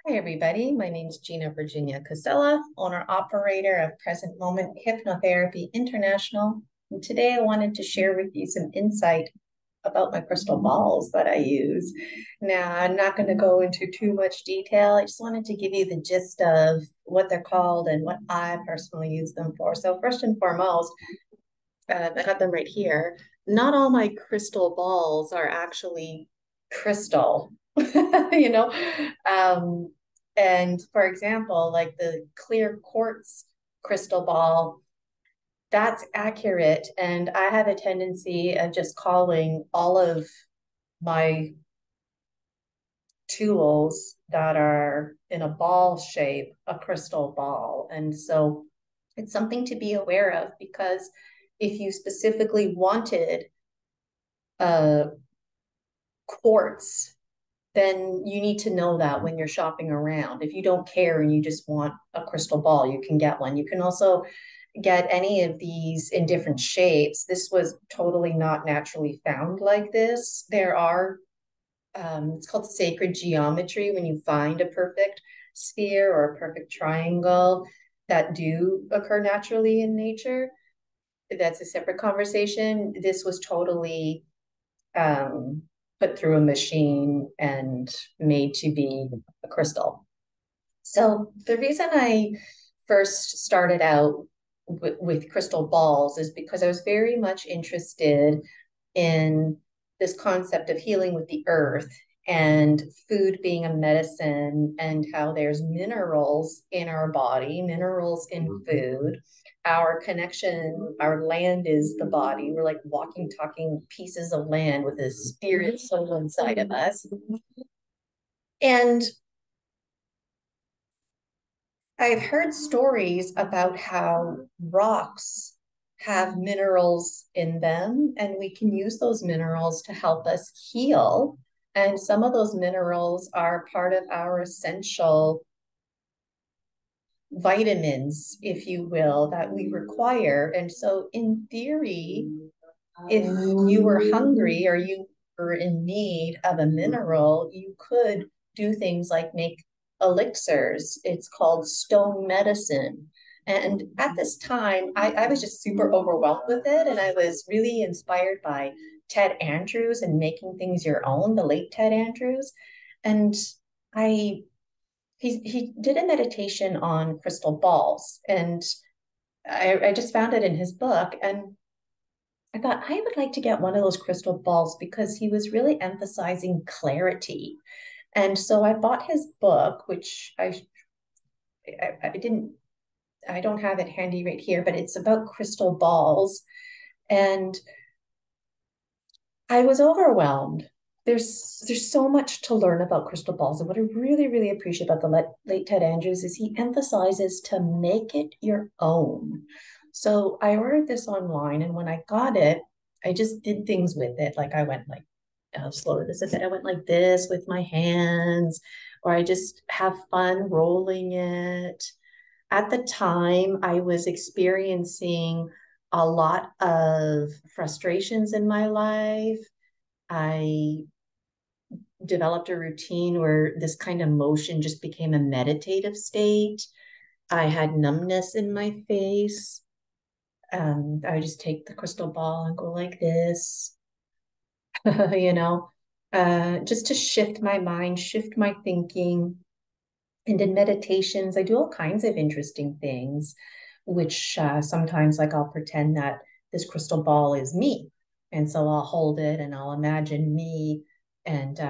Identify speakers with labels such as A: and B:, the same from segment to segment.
A: Hi, everybody. My name is Gina Virginia Casella, owner-operator of Present Moment Hypnotherapy International. And today I wanted to share with you some insight about my crystal balls that I use. Now, I'm not going to go into too much detail. I just wanted to give you the gist of what they're called and what I personally use them for. So first and foremost, I got them right here. Not all my crystal balls are actually crystal, you know. Um, and for example, like the clear quartz crystal ball, that's accurate. And I have a tendency of just calling all of my tools that are in a ball shape a crystal ball. And so it's something to be aware of because if you specifically wanted a quartz, then you need to know that when you're shopping around. If you don't care and you just want a crystal ball, you can get one. You can also get any of these in different shapes. This was totally not naturally found like this. There are, it's called sacred geometry when you find a perfect sphere or a perfect triangle that do occur naturally in nature. That's a separate conversation. This was totally um, put through a machine and made to be a crystal. So the reason I first started out with crystal balls is because I was very much interested in this concept of healing with the earth and food being a medicine and how there's minerals in our body, minerals in food. Our connection, our land is the body. We're like walking, talking pieces of land with a spirit soul inside of us. And I've heard stories about how rocks have minerals in them, and we can use those minerals to help us heal. And some of those minerals are part of our essential vitamins, if you will, that we require. And so, in theory, if you were hungry or you were in need of a mineral, you could do things like make elixirs. It's called stone medicine. And at this time, I was just super overwhelmed with it. And I was really inspired by Ted Andrews and making things your own, the late Ted Andrews. And I he did a meditation on crystal balls. And I just found it in his book. And I thought I would like to get one of those crystal balls because he was really emphasizing clarity. And so I bought his book, which I didn't, I don't have it handy right here, but it's about crystal balls. And I was overwhelmed. There's so much to learn about crystal balls. And what I really appreciate about the late Ted Andrews is he emphasizes to make it your own. So I ordered this online, and when I got it, I just did things with it. Like I went like how slow this is. I went like this with my hands, or I just have fun rolling it. At the time, I was experiencing a lot of frustrations in my life. I developed a routine where this kind of motion just became a meditative state. I had numbness in my face. I would just take the crystal ball and go like this, you know, just to shift my mind, shift my thinking. And in meditations, I do all kinds of interesting things, which sometimes, like, I'll pretend that this crystal ball is me. And so I'll hold it and I'll imagine me and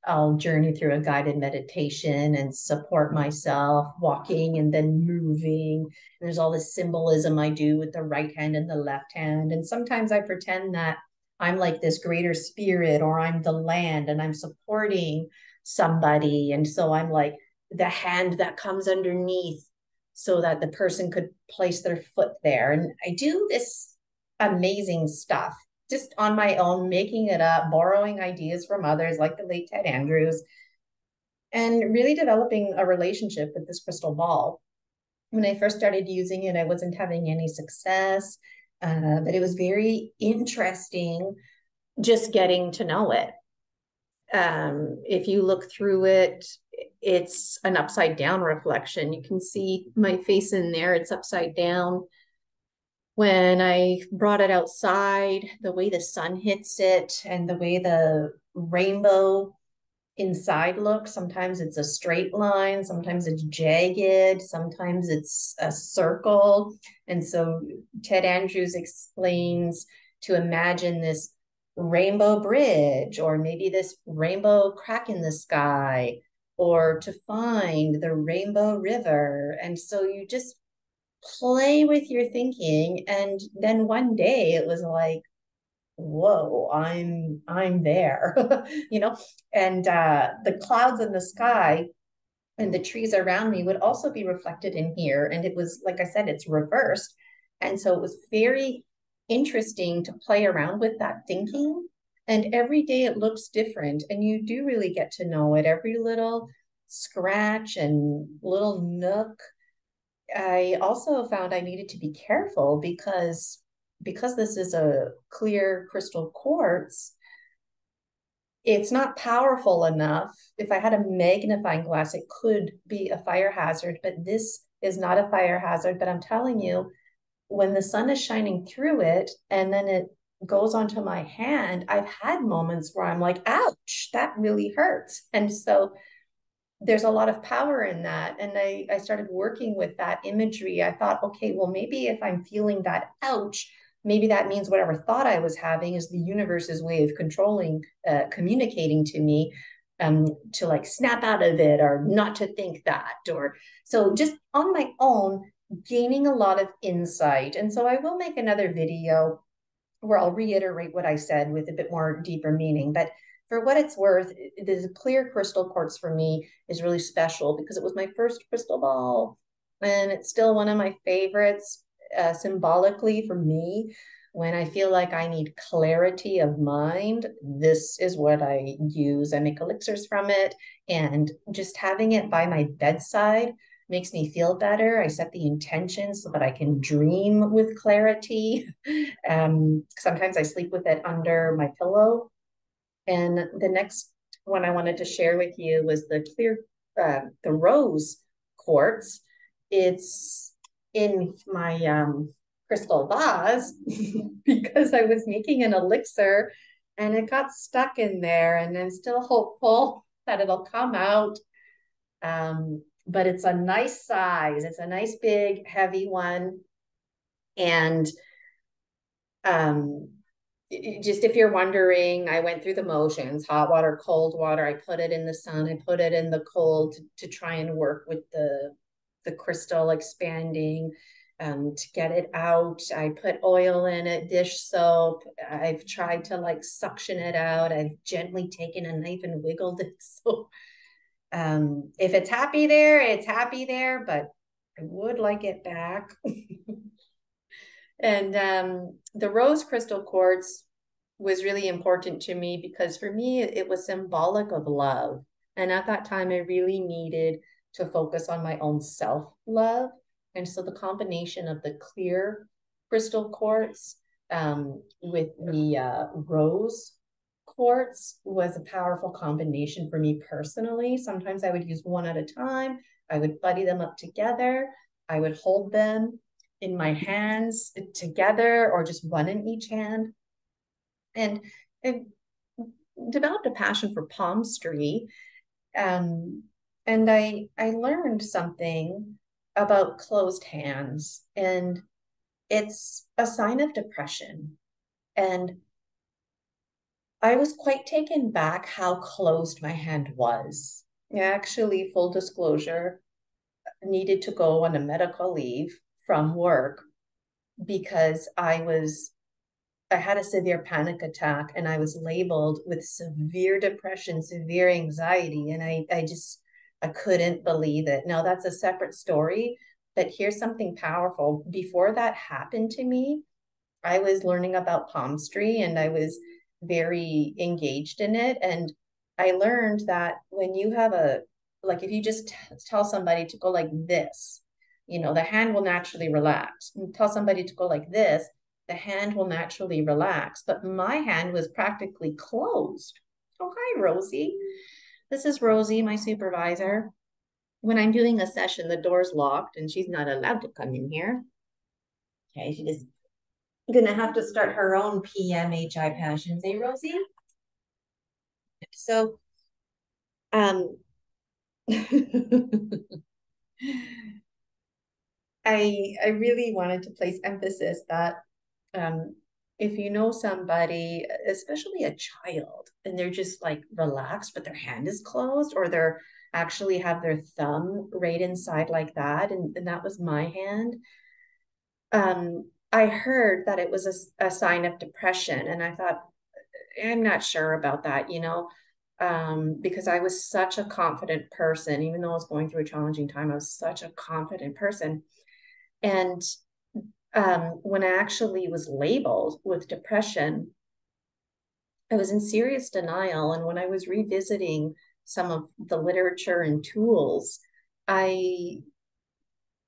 A: I'll journey through a guided meditation and support myself walking and then moving. And there's all this symbolism I do with the right hand and the left hand. And sometimes I pretend that I'm like this greater spirit or I'm the land and I'm supporting somebody. And so I'm like, the hand that comes underneath so that the person could place their foot there. And I do this amazing stuff just on my own, making it up, borrowing ideas from others like the late Ted Andrews, and really developing a relationship with this crystal ball. When I first started using it, I wasn't having any success, but it was very interesting just getting to know it. If you look through it, it's an upside down reflection. You can see my face in there, it's upside down. When I brought it outside, the way the sun hits it and the way the rainbow inside looks, sometimes it's a straight line, sometimes it's jagged, sometimes it's a circle. And so Ted Andrews explains to imagine this rainbow bridge, or maybe this rainbow crack in the sky, or to find the rainbow river. And so you just play with your thinking. And then one day it was like, whoa, I'm there. you know and the clouds in the sky and the trees around me would also be reflected in here, and it was, like I said, it's reversed. And so it was very interesting to play around with that thinking, and every day it looks different, and you do really get to know it, every little scratch and little nook. I also found I needed to be careful because this is a clear crystal quartz, it's not powerful enough. If I had a magnifying glass, it could be a fire hazard, but this is not a fire hazard. But I'm telling you, when the sun is shining through it and then it goes onto my hand, I've had moments where I'm like, ouch, that really hurts. And so there's a lot of power in that. And I started working with that imagery. I thought, okay, well, maybe if I'm feeling that ouch, maybe that means whatever thought I was having is the universe's way of controlling, communicating to me, to like snap out of it or not to think that. Or so just on my own, gaining a lot of insight. And so I will make another video where I'll reiterate what I said with a bit more deeper meaning. But for what it's worth, the clear crystal quartz for me is really special because it was my first crystal ball, and it's still one of my favorites, symbolically for me. When I feel like I need clarity of mind, this is what I use. I make elixirs from it, and just having it by my bedside makes me feel better. I set the intention so that I can dream with clarity. Sometimes I sleep with it under my pillow. And the next one I wanted to share with you was the rose quartz. It's in my crystal vase because I was making an elixir and it got stuck in there, and I'm still hopeful that it'll come out. But it's a nice size. It's a nice, big, heavy one. And um, just if you're wondering, I went through the motions, hot water, cold water. I put it in the sun, I put it in the cold to try and work with the crystal expanding, to get it out. I put oil in it, dish soap. I've tried to like suction it out. I've gently taken a knife and wiggled it. So if it's happy there, it's happy there, but I would like it back. And the rose crystal quartz was really important to me because for me, it was symbolic of love. And at that time, I really needed to focus on my own self love. And so the combination of the clear crystal quartz, with the rose quartz was a powerful combination for me personally. Sometimes I would use one at a time, I would buddy them up together, I would hold them in my hands together or just one in each hand. And I developed a passion for palmistry. Um, and I learned something about closed hands, and it's a sign of depression. And I was quite taken back how closed my hand was. Actually, full disclosure, needed to go on a medical leave from work because I had a severe panic attack and I was labeled with severe depression, severe anxiety. And I couldn't believe it. Now, that's a separate story, but here's something powerful. Before that happened to me, I was learning about palmistry and I was very engaged in it. And I learned that when you have like if you just tell somebody to go like this, the hand will naturally relax. You tell somebody to go like this, the hand will naturally relax. But my hand was practically closed. Oh, hi, Rosie. This is Rosie, my supervisor. When I'm doing a session, the door's locked and she's not allowed to come in here. Okay, she's gonna have to start her own PMHI passions, eh, Rosie? So, um, I really wanted to place emphasis that if you know somebody, especially a child, and they're just like relaxed, but their hand is closed, or they're actually have their thumb right inside like that, and that was my hand. I heard that it was a sign of depression, and I thought, I'm not sure about that, because I was such a confident person, even though I was going through a challenging time, I was such a confident person. And when I actually was labeled with depression, I was in serious denial. And when I was revisiting some of the literature and tools, I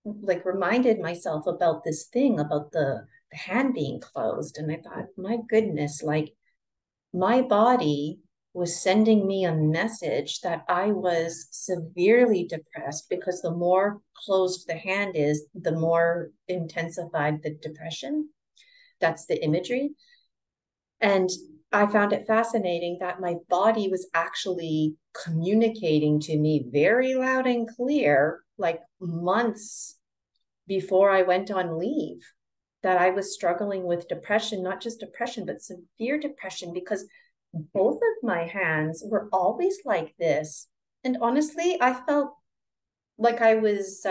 A: like reminded myself about this thing about the hand being closed. And I thought, my goodness, like my body was sending me a message that I was severely depressed because the more closed the hand is, the more intensified the depression. That's the imagery. And I found it fascinating that my body was actually communicating to me very loud and clear, like months before I went on leave, that I was struggling with depression, not just depression, but severe depression, because both of my hands were always like this. And honestly, I felt like I was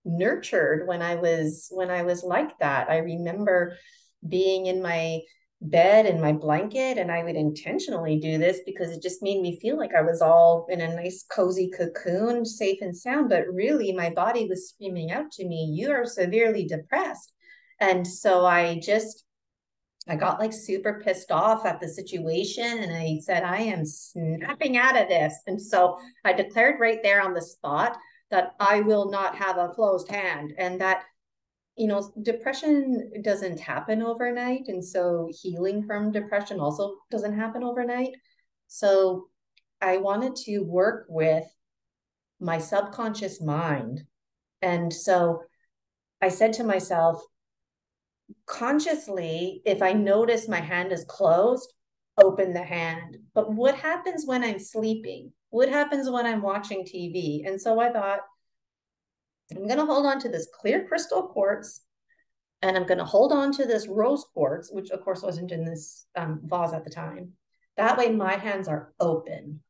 A: nurtured when I was like that. I remember being in my bed and my blanket, and I would intentionally do this because it just made me feel like I was all in a nice cozy cocoon, safe and sound. But really, my body was screaming out to me, "You are severely depressed." And so I got like super pissed off at the situation and I said, I am snapping out of this. And so I declared right there on the spot that I will not have a closed hand, and that, depression doesn't happen overnight. And so healing from depression also doesn't happen overnight. So I wanted to work with my subconscious mind. And so I said to myself, consciously, if I notice my hand is closed, open the hand. But what happens when I'm sleeping? What happens when I'm watching TV? And so I thought, I'm going to hold on to this clear crystal quartz, and I'm going to hold on to this rose quartz, which of course wasn't in this vase at the time. That way my hands are open.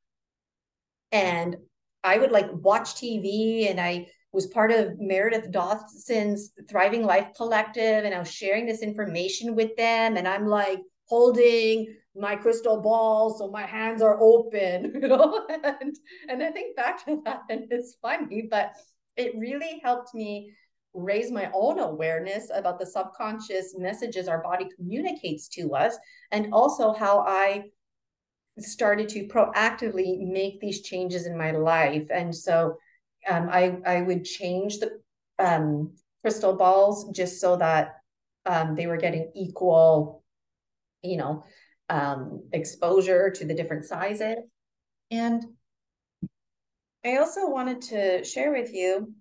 A: And I would like watch TV, and I was part of Meredith Dawson's Thriving Life Collective, and I was sharing this information with them, and I'm like holding my crystal ball so my hands are open, and I think back to that and it's funny, but it really helped me raise my own awareness about the subconscious messages our body communicates to us, and also how I started to proactively make these changes in my life. And so I would change the crystal balls just so that they were getting equal, you know, exposure to the different sizes. And I also wanted to share with you,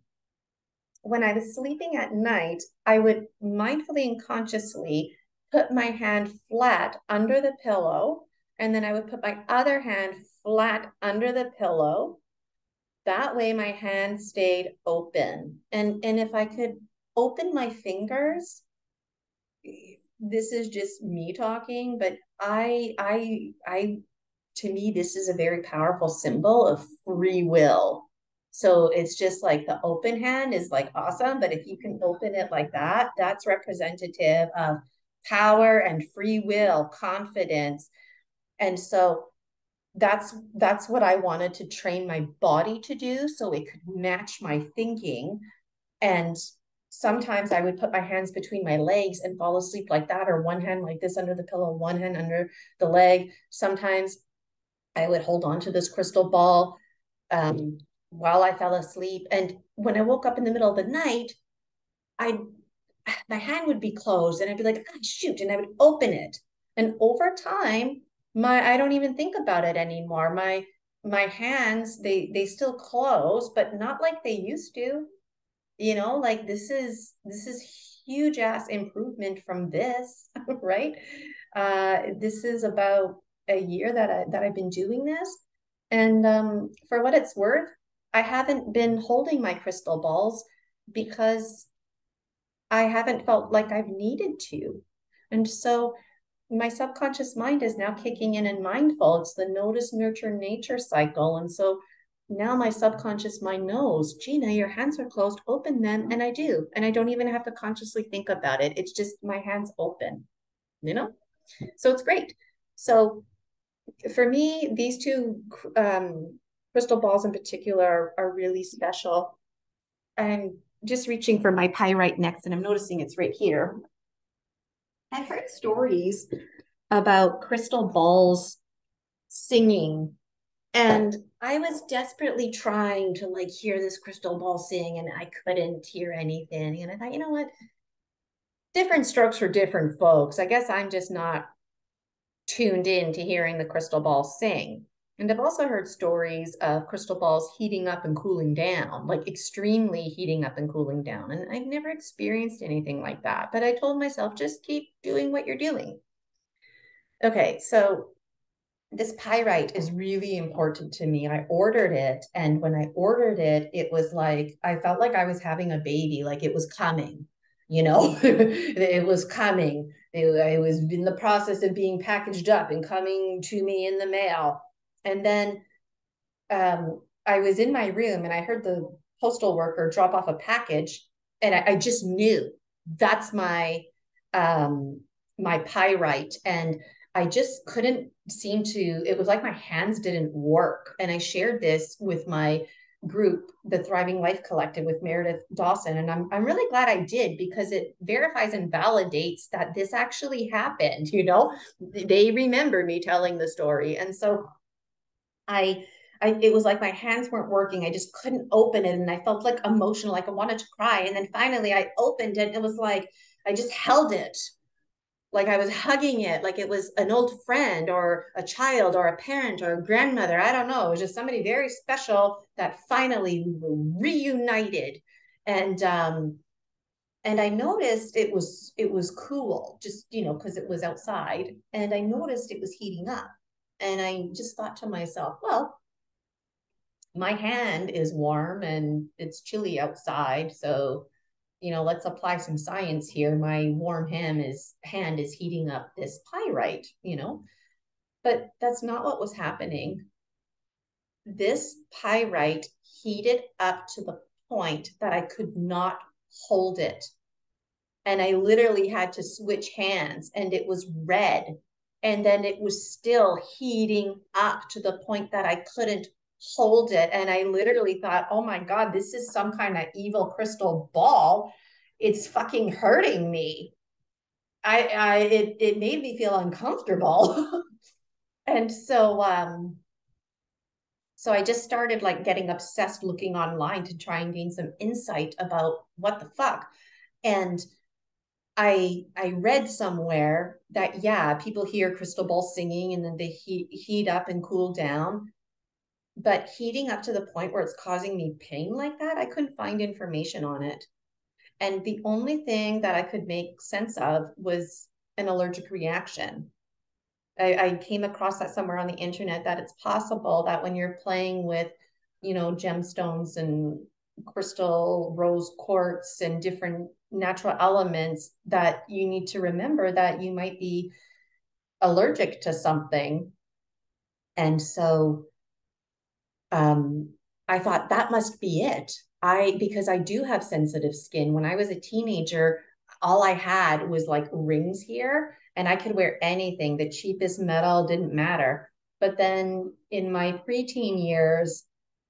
A: when I was sleeping at night, I would mindfully and consciously put my hand flat under the pillow, and then I would put my other hand flat under the pillow. That way my hand stayed open. And if I could open my fingers, this is just me talking, but I to me, this is a very powerful symbol of free will. So it's just like the open hand is like awesome, but if you can open it like that, that's representative of power and free will, confidence. And so that's what I wanted to train my body to do so it could match my thinking. And sometimes I would put my hands between my legs and fall asleep like that, or one hand like this under the pillow, one hand under the leg. Sometimes I would hold on to this crystal ball while I fell asleep. And when I woke up in the middle of the night, I my hand would be closed and I'd be like, ah, shoot, and I would open it. And over time, my I don't even think about it anymore. my hands, they still close, but not like they used to. Like this is huge ass improvement from this, right? This is about a year that I've been doing this. And for what it's worth, I haven't been holding my crystal balls because I haven't felt like I've needed to. And so my subconscious mind is now kicking in and mindful. It's the notice, nurture, nature cycle. And so now my subconscious mind knows, Gina, your hands are closed, open them. And I do. And I don't even have to consciously think about it. It's just my hands open, you know? So it's great. So for me, these two crystal balls in particular are really special. I'm just reaching for my pyrite next, and I'm noticing it's right here. I've heard stories about crystal balls singing, and I was desperately trying to like hear this crystal ball sing, and I couldn't hear anything. And I thought, you know what? Different strokes for different folks. I guess I'm just not tuned in to hearing the crystal ball sing. And I've also heard stories of crystal balls heating up and cooling down, like extremely heating up and cooling down. And I've never experienced anything like that. But I told myself, just keep doing what you're doing. Okay, so this pyrite is really important to me. I ordered it, and when I ordered it, it was like I felt like I was having a baby, like it was coming, it was coming. It was in the process of being packaged up and coming to me in the mail. And then I was in my room and I heard the postal worker drop off a package, and I just knew that's um, my pyrite. And I just couldn't seem to. It was like my hands didn't work. And I shared this with my group, the Thriving Life Collective, with Meredith Dawson, and I'm really glad I did, because it verifies and validates that this actually happened. They remember me telling the story, and so I, it was like my hands weren't working. I just couldn't open it. And I felt like emotional, like I wanted to cry. And then finally I opened it. And it was like, I just held it. Like I was hugging it, like it was an old friend or a child or a parent or a grandmother. I don't know. It was just somebody very special that finally we were reunited. And I noticed it was cool, just because it was outside. And I noticed it was heating up. And I just thought to myself, well, my hand is warm and it's chilly outside. So, let's apply some science here. My warm hand is heating up this pyrite. But that's not what was happening. This pyrite heated up to the point that I could not hold it. And I literally had to switch hands, and it was red. And then it was still heating up to the point that I couldn't hold it. And I literally thought, oh my God, this is some kind of evil crystal ball. It's fucking hurting me. It made me feel uncomfortable. And so I just started like getting obsessed looking online to try and gain some insight about what the fuck. And I read somewhere that, yeah, people hear crystal ball singing and then they heat up and cool down, but heating up to the point where it's causing me pain like that, I couldn't find information on it. And the only thing that I could make sense of was an allergic reaction. I came across that somewhere on the internet, that it's possible that when you're playing with, gemstones and crystal rose quartz and different natural elements, that you need to remember that you might be allergic to something. And so I thought that must be it. Because I do have sensitive skin. When I was a teenager, all I had was like rings here, and I could wear anything. The cheapest metal didn't matter. But then in my preteen years,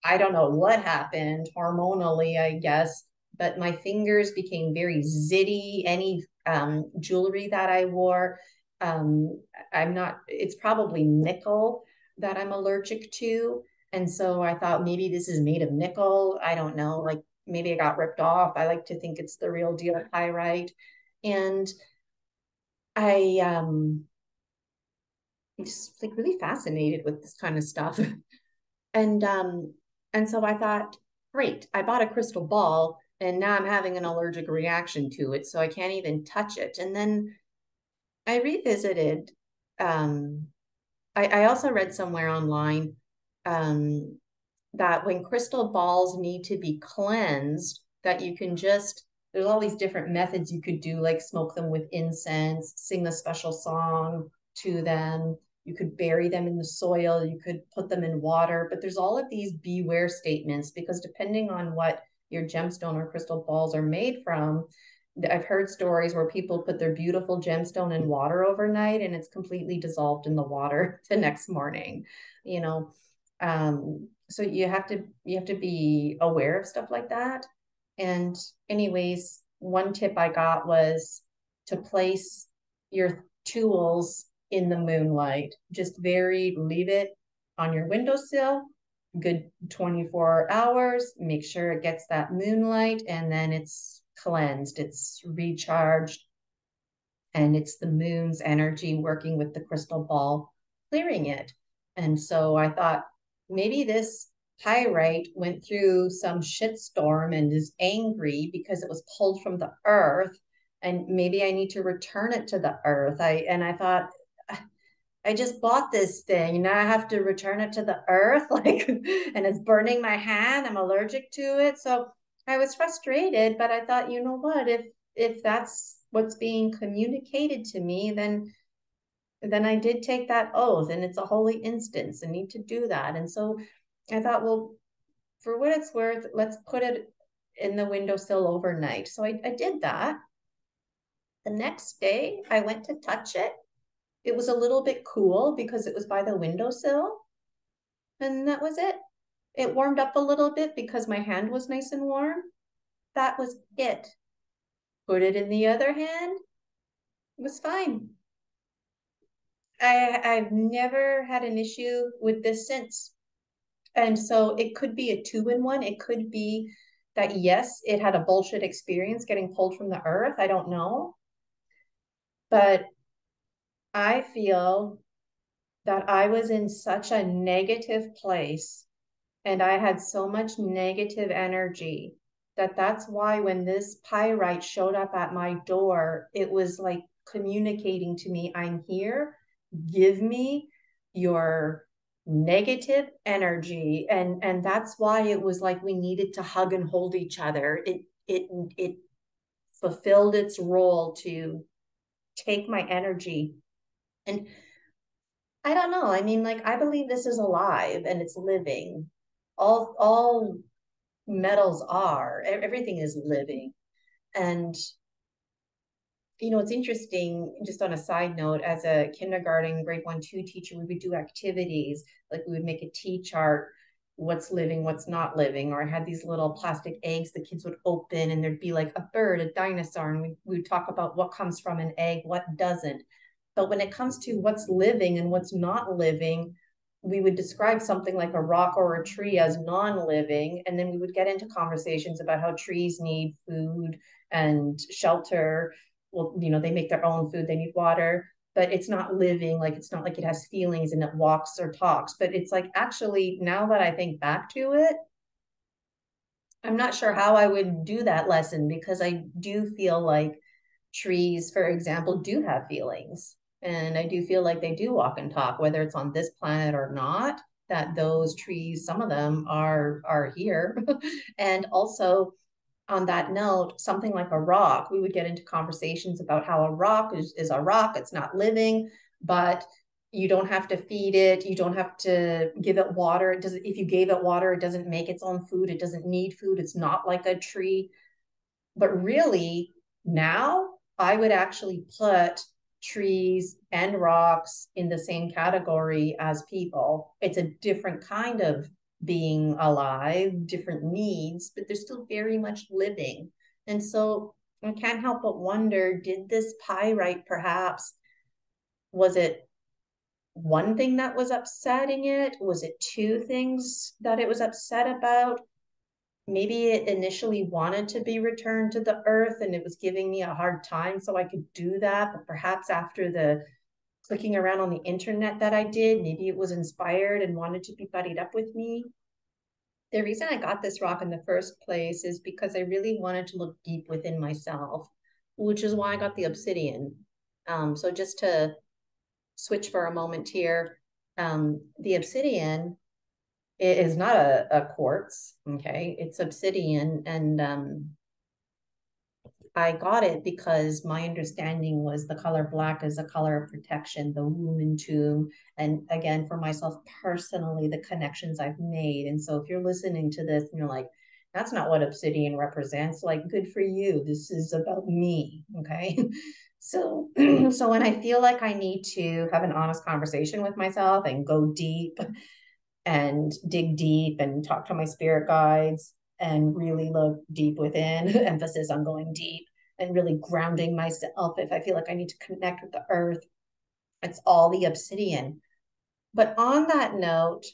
A: I don't know what happened hormonally, I guess, but my fingers became very zitty. Any jewelry that I wore, um, it's probably nickel that I'm allergic to. And so I thought maybe this is made of nickel. I don't know. Like maybe I got ripped off. I like to think it's the real deal pyrite. And I'm just like really fascinated with this kind of stuff. And so I thought, great, I bought a crystal ball and now I'm having an allergic reaction to it, so I can't even touch it. And then I revisited. Um, I also read somewhere online um, that when crystal balls need to be cleansed, that you can just, there's all these different methods you could do, like smoke them with incense, sing a special song to them. You could bury them in the soil, you could put them in water, but there's all of these beware statements because depending on what your gemstone or crystal balls are made from, I've heard stories where people put their beautiful gemstone in water overnight and it's completely dissolved in the water the next morning, you know. So you have to be aware of stuff like that. And anyways, one tip I got was to place your tools in the moonlight. Just leave it on your windowsill, good 24 hours, make sure it gets that moonlight, and then it's cleansed, it's recharged, and it's the moon's energy working with the crystal ball, clearing it. And so I thought maybe this pyrite went through some shitstorm and is angry because it was pulled from the earth, and maybe I need to return it to the earth. I thought I just bought this thing. Now I have to return it to the earth, like, and it's burning my hand. I'm allergic to it. So I was frustrated, but I thought, you know what? If that's what's being communicated to me, then I did take that oath, and it's a holy instance. I need to do that. And so I thought, well, for what it's worth, let's put it in the windowsill overnight. So I did that. The next day, I went to touch it. It was a little bit cool because it was by the windowsill, and that was it. It warmed up a little bit because my hand was nice and warm. That was it. Put it in the other hand, it was fine. I've never had an issue with this since. And so it could be a two-in-one. It could be that, yes, it had a bullshit experience getting pulled from the earth. I don't know. But I feel that I was in such a negative place and I had so much negative energy that's why when this pyrite showed up at my door, it was like communicating to me, I'm here, give me your negative energy. And that's why it was like we needed to hug and hold each other. It fulfilled its role to take my energy. And I don't know. I mean, like, I believe this is alive and it's living. All metals are. Everything is living. And, it's interesting, just on a side note, as a kindergarten, grade 1, 2 teacher, we would do activities. Like we would make a T chart, what's living, what's not living. Or I had these little plastic eggs the kids would open, and there'd be like a bird, a dinosaur, and we would talk about what comes from an egg, what doesn't. But when it comes to what's living and what's not living, we would describe something like a rock or a tree as non-living, and then we would get into conversations about how trees need food and shelter. Well, they make their own food, they need water, but it's not living. Like, it's not like it has feelings and it walks or talks. But it's like, actually, now that I think back to it, I'm not sure how I would do that lesson, because I do feel like trees, for example, do have feelings. And I do feel like they do walk and talk, whether it's on this planet or not, that those trees, some of them are here. And also, on that note, something like a rock, we would get into conversations about how a rock is a rock, it's not living, but you don't have to feed it, you don't have to give it water. It doesn't, if you gave it water, it doesn't make its own food, it doesn't need food, it's not like a tree. But really, now I would actually put trees and rocks in the same category as people. It's a different kind of being alive, different needs, but they're still very much living. And so I can't help but wonder, did this pyrite perhaps, was it one thing that was upsetting it? Was it two things that it was upset about? Maybe it initially wanted to be returned to the earth and it was giving me a hard time so I could do that. But perhaps after the clicking around on the internet that I did. Maybe it was inspired and wanted to be buddied up with me. The reason I got this rock in the first place is because I really wanted to look deep within myself, which is why I got the obsidian. So just to switch for a moment here, the obsidian is not a quartz, okay? It's obsidian, and I got it because my understanding was the color black is a color of protection, the womb and tomb. And again, for myself personally, the connections I've made. And so if you're listening to this and you're like, that's not what obsidian represents, like, good for you. This is about me. Okay. So, so when I feel like I need to have an honest conversation with myself and go deep and dig deep and talk to my spirit guides and really look deep within, emphasis on going deep and really grounding myself. If I feel like I need to connect with the earth, it's all the obsidian. But on that note,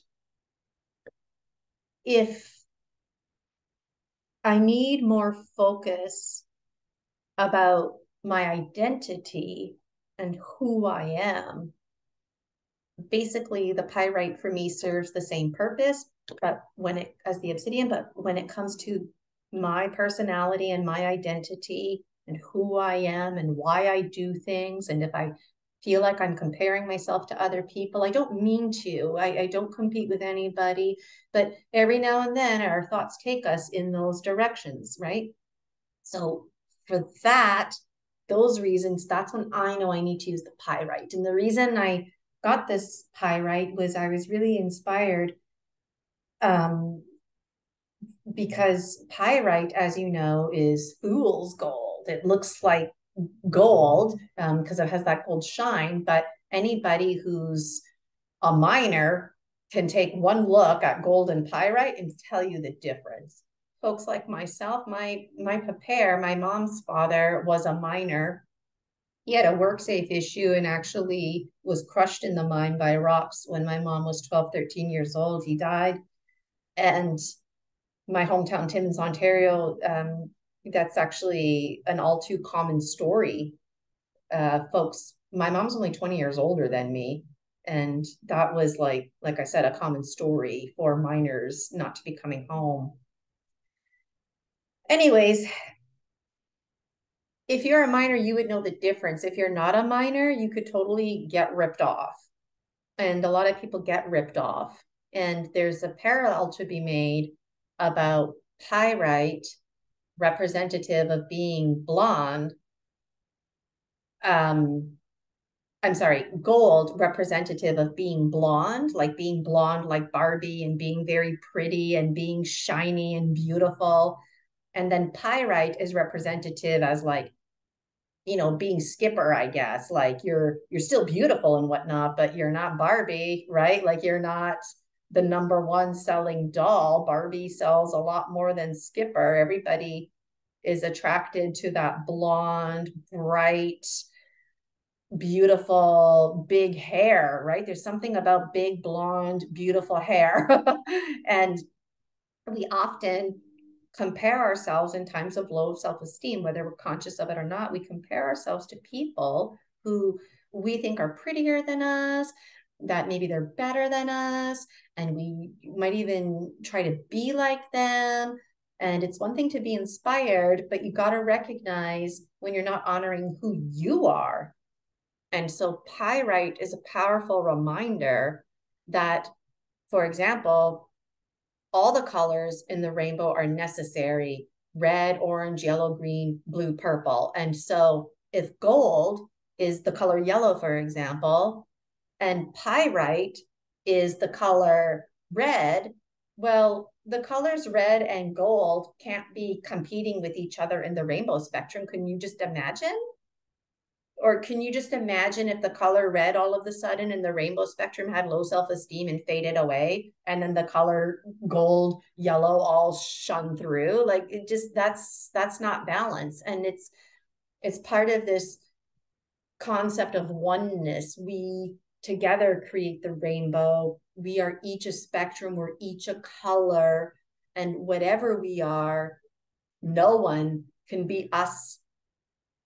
A: if I need more focus about my identity and who I am, basically the pyrite for me serves the same purpose, but when it as the obsidian, but when it comes to my personality and my identity and who I am and why I do things, and if I feel like I'm comparing myself to other people, I don't mean to. I don't compete with anybody, but every now and then our thoughts take us in those directions, right? So for that, those reasons, that's when I know I need to use the pyrite. And the reason I got this pyrite was I was really inspired, um, because pyrite, as you know, is fool's gold. It looks like gold because it has that gold shine, but anybody who's a miner can take one look at gold and pyrite and tell you the difference. Folks like myself, my papa, my mom's father was a miner. He had a work safe issue and actually was crushed in the mine by rocks when my mom was 12, 13 years old. He died. And my hometown, Timmins, Ontario, that's actually an all too common story. Folks, my mom's only 20 years older than me. And that was like I said, a common story for miners not to be coming home. Anyways, if you're a miner, you would know the difference. If you're not a miner, you could totally get ripped off. And a lot of people get ripped off. And there's a parallel to be made about pyrite, representative of being blonde. I'm sorry, gold, representative of being blonde like Barbie and being very pretty and being shiny and beautiful. And then pyrite is representative as like, being skipper, I guess. Like you're still beautiful and whatnot, but you're not Barbie, right? Like you're not the number one selling doll. Barbie sells a lot more than Skipper. Everybody is attracted to that blonde, bright, beautiful, big hair, right? There's something about big, blonde, beautiful hair. And we often compare ourselves in times of low self-esteem, whether we're conscious of it or not. We compare ourselves to people who we think are prettier than us, that maybe they're better than us, and we might even try to be like them. And it's one thing to be inspired, but you got to recognize when you're not honoring who you are. And so pyrite is a powerful reminder that, for example, all the colors in the rainbow are necessary: red, orange, yellow, green, blue, purple. And so if gold is the color yellow, for example, and pyrite is the color red, well, the colors red and gold can't be competing with each other in the rainbow spectrum. Can you just imagine? Or can you just imagine if the color red all of a sudden in the rainbow spectrum had low self-esteem and faded away, and then the color gold, yellow all shone through? Like it just that's not balance. And it's part of this concept of oneness. We together create the rainbow. We are each a spectrum, we're each a color, and whatever we are, no one can be us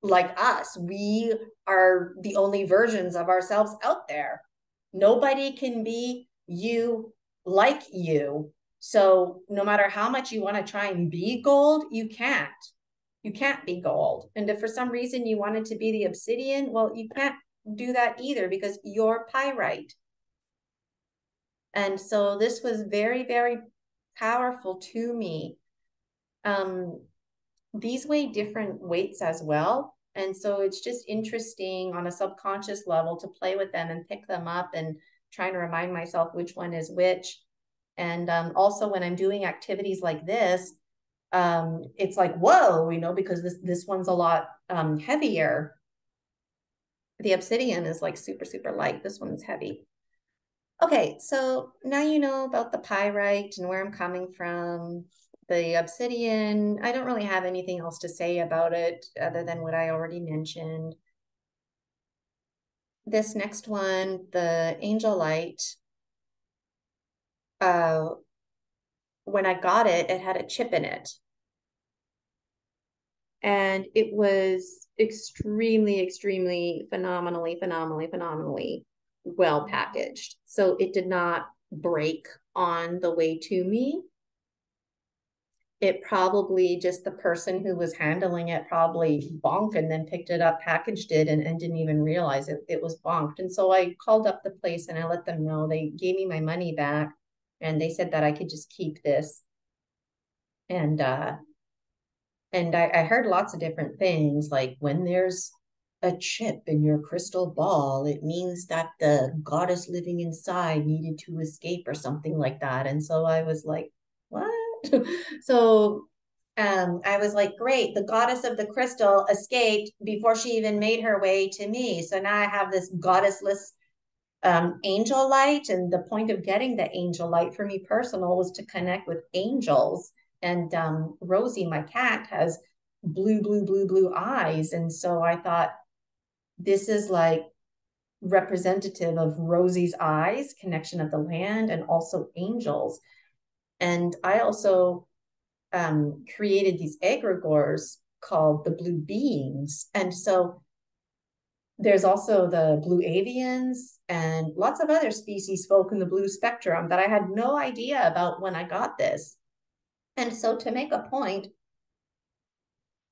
A: like us. We are the only versions of ourselves out there. Nobody can be you like you. So no matter how much you want to try and be gold, you can't. You can't be gold. And if for some reason you wanted to be the obsidian, well, you can't do that either because you're pyrite. And so this was very, very powerful to me. Um, these weigh different weights as well. And so it's just interesting on a subconscious level to play with them and pick them up and trying to remind myself which one is which. And also when I'm doing activities like this, it's like, whoa, because this one's a lot heavier. The obsidian is like super, super light. This one's heavy. Okay, so now you know about the pyrite and where I'm coming from. The obsidian, I don't really have anything else to say about it other than what I already mentioned. This next one, the angelite, uh, when I got it, it had a chip in it. And it was extremely, extremely phenomenally well packaged. So it did not break on the way to me. It probably just the person who was handling it probably bonked and then picked it up, packaged it, and didn't even realize it was bonked. And so I called up the place and I let them know. They gave me my money back and they said that I could just keep this. And I heard lots of different things, like when there's a chip in your crystal ball, it means that the goddess living inside needed to escape or something like that. And so I was like, what? So I was like, great, the goddess of the crystal escaped before she even made her way to me. So now I have this goddessless angel light. And the point of getting the angel light for me personal was to connect with angels. And Rosie, my cat, has blue eyes. And so I thought this is like representative of Rosie's eyes, connection of the land, and also angels. And I also created these egregores called the blue beings. And so there's also the blue avians and lots of other species folk in the blue spectrum that I had no idea about when I got this. And so to make a point,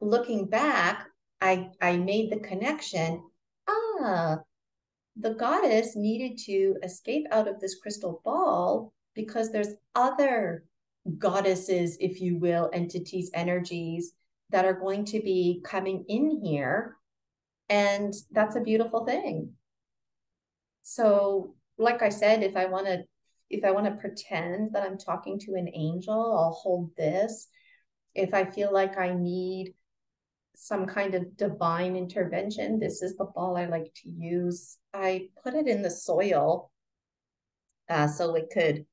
A: looking back, I made the connection. Ah, the goddess needed to escape out of this crystal ball because there's other goddesses, if you will, entities, energies that are going to be coming in here. And that's a beautiful thing. So, like I said, if I want to pretend that I'm talking to an angel, I'll hold this. If I feel like I need some kind of divine intervention, this is the ball I like to use. I put it in the soil so it could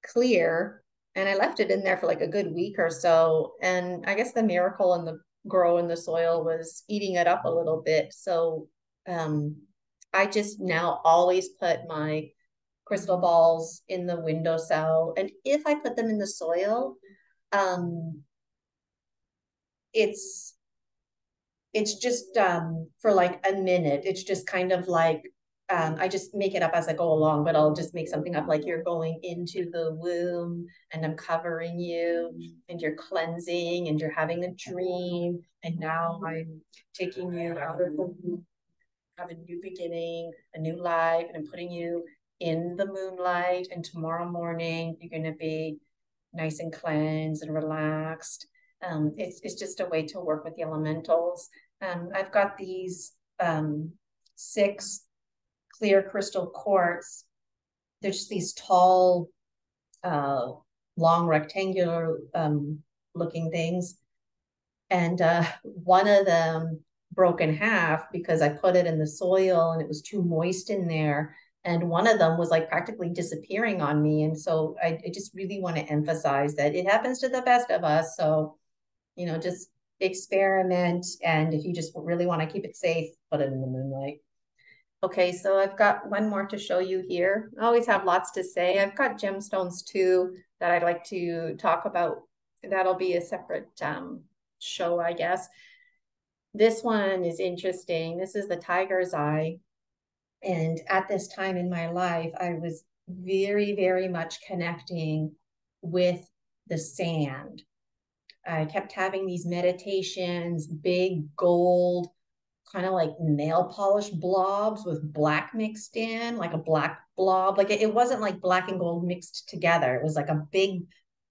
A: clear, and I left it in there for like a good week or so. And I guess the miracle in the grow in the soil was eating it up a little bit. So um, I just now always put my crystal balls in the windowsill. And if I put them in the soil, um, it's it's just for like a minute. It's just kind of like I just make it up as I go along, but I'll just make something up like you're going into the womb and I'm covering you and you're cleansing and you're having a dream. And now I'm taking you out of the womb, have a new beginning, a new life, and I'm putting you in the moonlight. And tomorrow morning, you're going to be nice and cleansed and relaxed. It's just a way to work with the elementals. I've got these 6 clear crystal quartz. They're just these tall, uh, long rectangular looking things. And one of them broke in half because I put it in the soil and it was too moist in there. And one of them was like practically disappearing on me. And so I just really want to emphasize that it happens to the best of us. So, just experiment. And if you just really want to keep it safe, put it in the moonlight. Okay, so I've got one more to show you here. I always have lots to say. I've got gemstones too that I'd like to talk about. That'll be a separate show, I guess. This one is interesting. This is the tiger's eye. And at this time in my life, I was very, very much connecting with the sand. I kept having these meditations, big gold, kind of like nail polish blobs with black mixed in, like a black blob. Like it wasn't like black and gold mixed together. It was like a big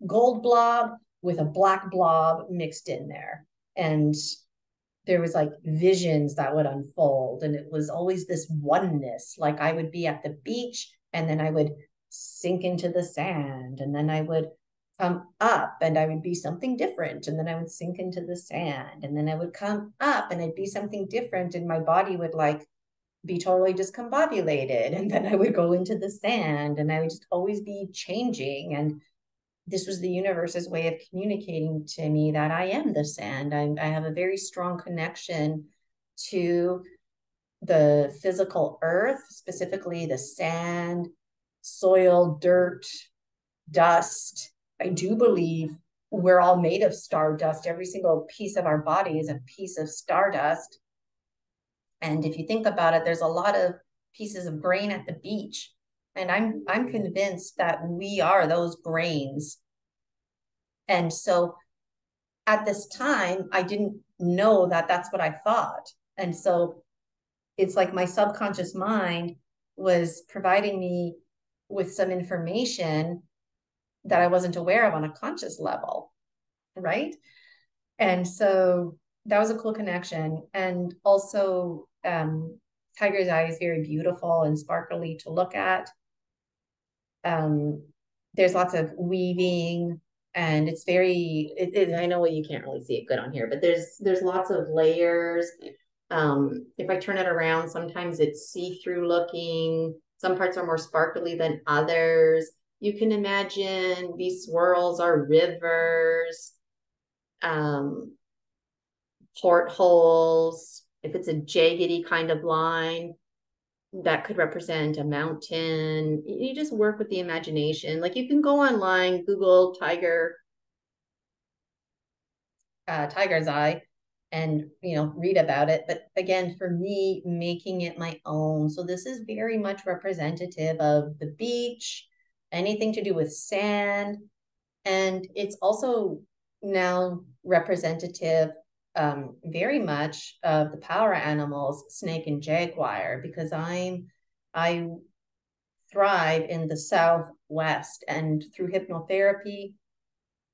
A: gold blob with a black blob mixed in there. And there was like visions that would unfold, and it was always this oneness. Like I would be at the beach and then I would sink into the sand, and then I would come up and I would be something different, and then I would sink into the sand, and then I would come up and I'd be something different, and my body would like be totally discombobulated, and then I would go into the sand, and I would just always be changing. And this was the universe's way of communicating to me that I am the sand. I have a very strong connection to the physical earth, specifically the sand, soil, dirt, dust. I do believe we're all made of stardust. Every single piece of our body is a piece of stardust. And if you think about it, there's a lot of pieces of grain at the beach. And I'm convinced that we are those grains. And so at this time, I didn't know that that's what I thought. And so it's like my subconscious mind was providing me with some information that I wasn't aware of on a conscious level. Right. And so that was a cool connection. And also, Tiger's Eye is very beautiful and sparkly to look at. Um, there's lots of weaving, and it's very I know you can't really see it good on here, but there's lots of layers. If I turn it around, sometimes it's see-through looking. Some parts are more sparkly than others. You can imagine these swirls are rivers, um, portholes. If it's a jaggedy kind of line, that could represent a mountain. You just work with the imagination. Like you can go online, Google tiger's eye, and read about it. But again, for me, making it my own. So this is very much representative of the beach, anything to do with sand, and it's also now representative, very much of the power animals, snake and jaguar, because I thrive in the Southwest, and through hypnotherapy,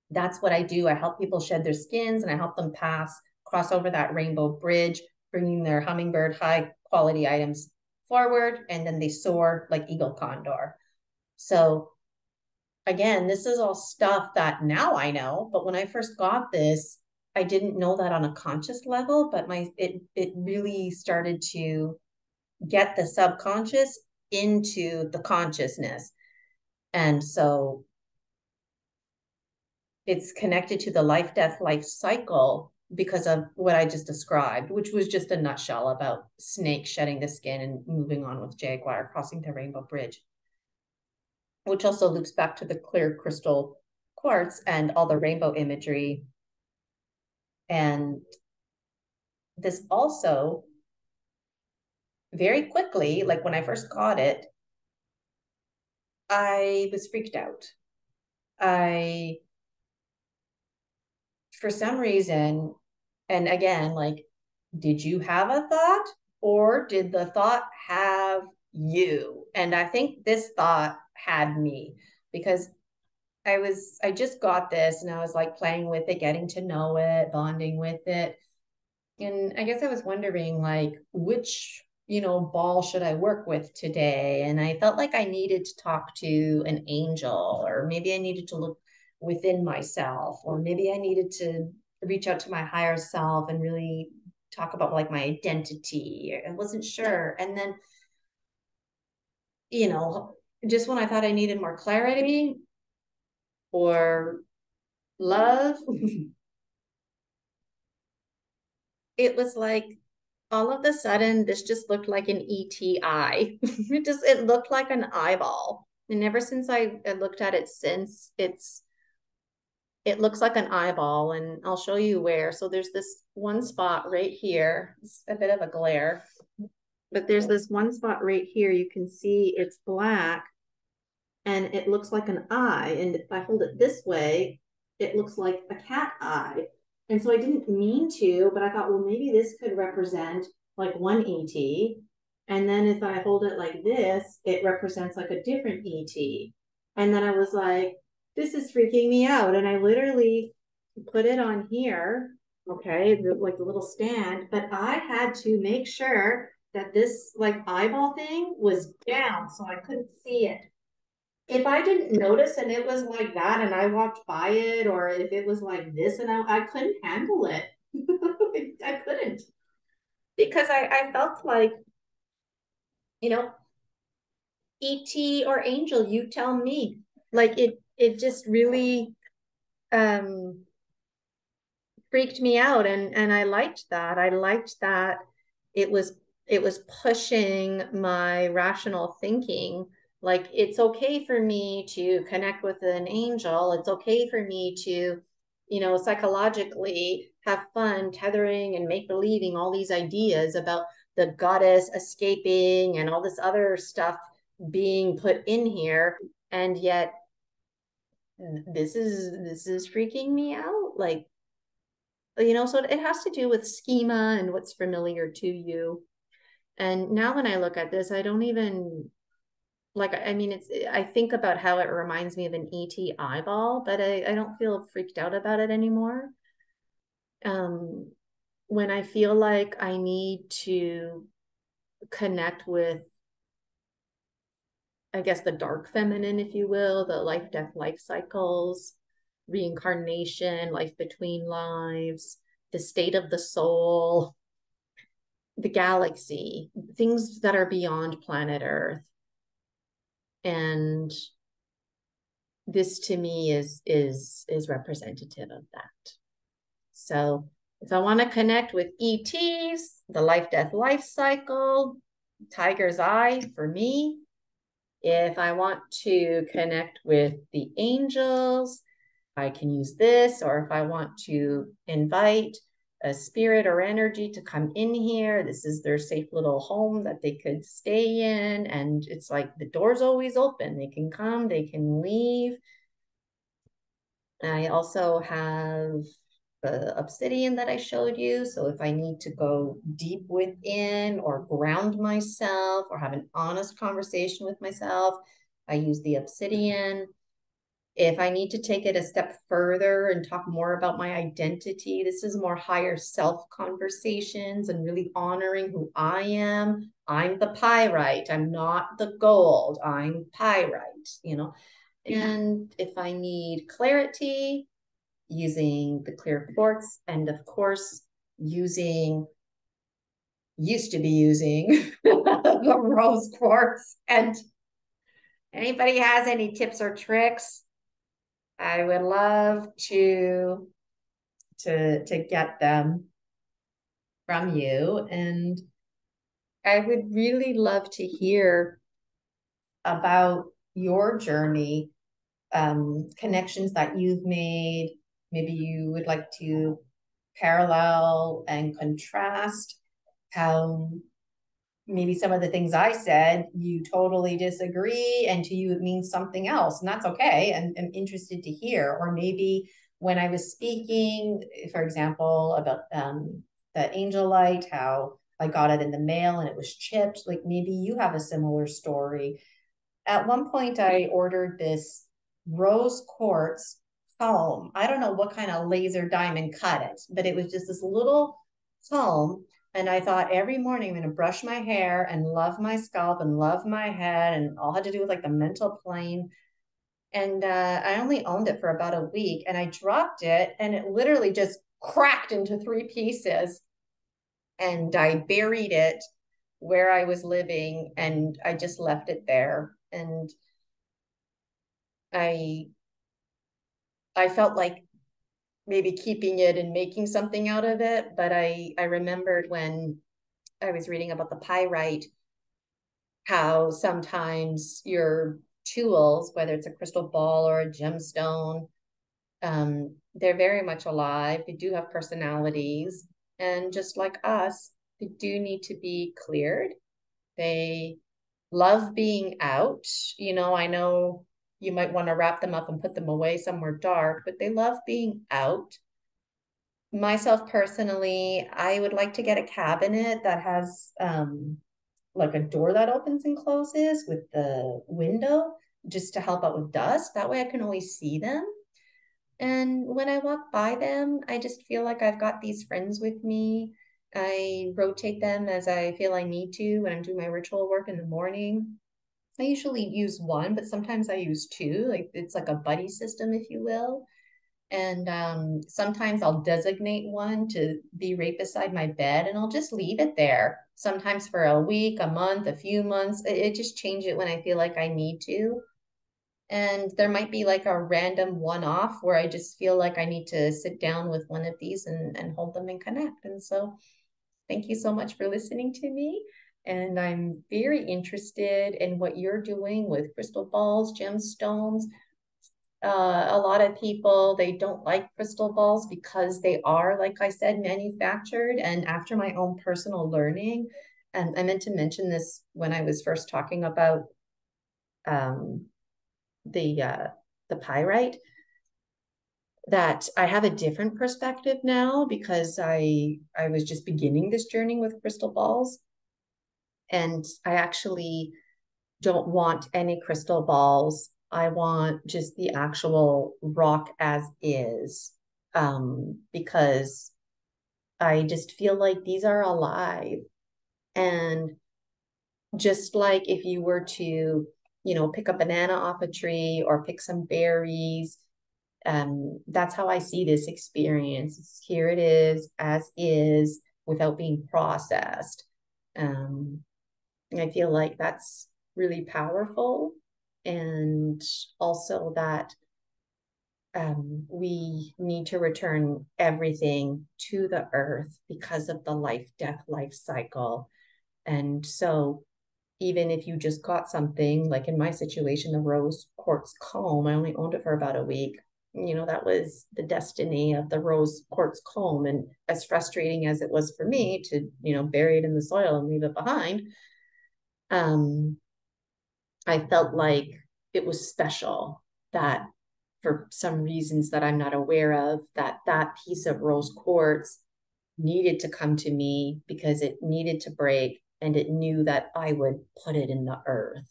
A: that's what I do. I help people shed their skins, and I help them cross over that rainbow bridge, bringing their hummingbird high quality items forward, and then they soar like eagle condor. So again, this is all stuff that now I know, but when I first got this, I didn't know that on a conscious level, but it really started to get the subconscious into the consciousness. And so it's connected to the life, death, life cycle because of what I just described, which was just a nutshell about snake shedding the skin and moving on with jaguar, crossing the rainbow bridge, which also loops back to the clear crystal quartz and all the rainbow imagery. And this also, very quickly, like when I first got it, I was freaked out. I, for some reason, and again, like, did you have a thought, or did the thought have you? And I think this thought had me, because I just got this and I was like playing with it, getting to know it, bonding with it. And I guess I was wondering, like, which, ball should I work with today? And I felt like I needed to talk to an angel, or maybe I needed to look within myself, or maybe I needed to reach out to my higher self and really talk about like my identity. I wasn't sure. And then, you know, just when I thought I needed more clarity or love, it was like all of a sudden this just looked like an ETI. It looked like an eyeball. And ever since I looked at it since,
B: it looks like an eyeball, and I'll show you where. So there's this one spot right here. It's a bit of a glare, but there's this one spot right here. You can see it's black and it looks like an eye. And if I hold it this way, it looks like a cat eye. And so I didn't mean to, but I thought, well, maybe this could represent like one ET. And then if I hold it like this, it represents like a different ET. And then I was like, this is freaking me out. And I literally put it on here, okay, like the little stand, but I had to make sure that this like eyeball thing was down so I couldn't see it. If I didn't notice and it was like that and I walked by it, or if it was like this and I couldn't handle it. I couldn't because I felt like, you know, ET or Angel, you tell me. Like it just really um freaked me out, and I liked that. I liked that it was it was pushing my rational thinking. Like it's okay for me to connect with an angel. It's okay for me to, psychologically have fun tethering and make believing all these ideas about the goddess escaping and all this other stuff being put in here. And yet this is freaking me out. Like, so it has to do with schema and what's familiar to you. And now when I look at this, I don't even like, I mean, I think about how it reminds me of an ET eyeball, but I don't feel freaked out about it anymore. Um, when I feel like I need to connect with, I guess, the dark feminine, if you will, the life, death, life cycles, reincarnation, life between lives, the state of the soul, the galaxy, things that are beyond planet Earth. And this to me is representative of that. So if I want to connect with ETs, the life death life cycle, tiger's eye for me. If I want to connect with the angels, I can use this, or if I want to invite a spirit or energy to come in here, this is their safe little home that they could stay in. And it's like the door's always open. They can come, they can leave. I also have the obsidian that I showed you. So if I need to go deep within or ground myself or have an honest conversation with myself, I use the obsidian. If I need to take it a step further and talk more about my identity, this is more higher self conversations and really honoring who I am. I'm the pyrite. I'm not the gold. I'm pyrite. And if I need clarity, using the clear quartz, and of course, used to be using the rose quartz. And anybody has any tips or tricks, I would love to get them from you. And I would really love to hear about your journey, connections that you've made. Maybe you would like to parallel and contrast how maybe some of the things I said, you totally disagree, and to you it means something else, and that's okay. And I'm interested to hear. Or maybe when I was speaking, for example, about the angel light, how I got it in the mail and it was chipped, like maybe you have a similar story. At one point, I ordered this rose quartz comb. I don't know what kind of laser diamond cut it, but it was just this little comb. And I thought every morning I'm going to brush my hair and love my scalp and love my head, and all had to do with like the mental plane. And I only owned it for about a week, and I dropped it, and it literally just cracked into three pieces. And I buried it where I was living, and I just left it there. And I I felt like maybe keeping it and making something out of it, but I remembered when I was reading about the pyrite, how sometimes your tools, whether it's a crystal ball or a gemstone, They're very much alive. They do have personalities. And just like us, they do need to be cleared. They love being out. I know you might want to wrap them up and put them away somewhere dark, but they love being out. Myself personally, I would like to get a cabinet that has like a door that opens and closes with the window just to help out with dust. That way I can always see them. And when I walk by them, I just feel like I've got these friends with me. I rotate them as I feel I need to when I'm doing my ritual work in the morning. I usually use one, but sometimes I use two. Like it's like a buddy system, if you will. And sometimes I'll designate one to be right beside my bed and I'll just leave it there. Sometimes for a week, a month, a few months. It just change it when I feel like I need to. And there might be like a random one off where I just feel like I need to sit down with one of these and hold them and connect. And so thank you so much for listening to me. And I'm very interested in what you're doing with crystal balls, gemstones. A lot of people, they don't like crystal balls because they are, like I said, manufactured. And after my own personal learning, and I meant to mention this when I was first talking about um, the uh, the pyrite, that I have a different perspective now because I was just beginning this journey with crystal balls, and I actually don't want any crystal balls. I want just the actual rock as is, because I just feel like these are alive. And just like if you were to, pick a banana off a tree or pick some berries, that's how I see this experience. Here it is as is without being processed. Um, I feel like that's really powerful. And also that we need to return everything to the earth because of the life cycle. And so, even if you just got something, like in my situation, the rose quartz comb, I only owned it for about a week. That was the destiny of the rose quartz comb. And as frustrating as it was for me to, bury it in the soil and leave it behind, um, I felt like it was special that for some reasons that I'm not aware of, that piece of rose quartz needed to come to me because it needed to break and it knew that I would put it in the earth.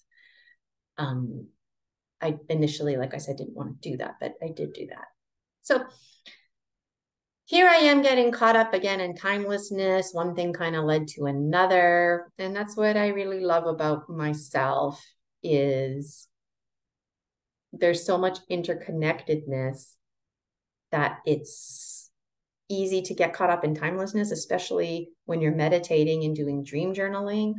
B: Um, I initially, like I said, didn't want to do that, but I did do that. So here I am getting caught up again in timelessness. One thing kind of led to another. And that's what I really love about myself is there's so much interconnectedness that it's easy to get caught up in timelessness, especially when you're meditating and doing dream journaling.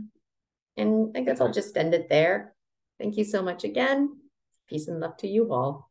B: And I guess I'll just end it there. Thank you so much again. Peace and love to you all.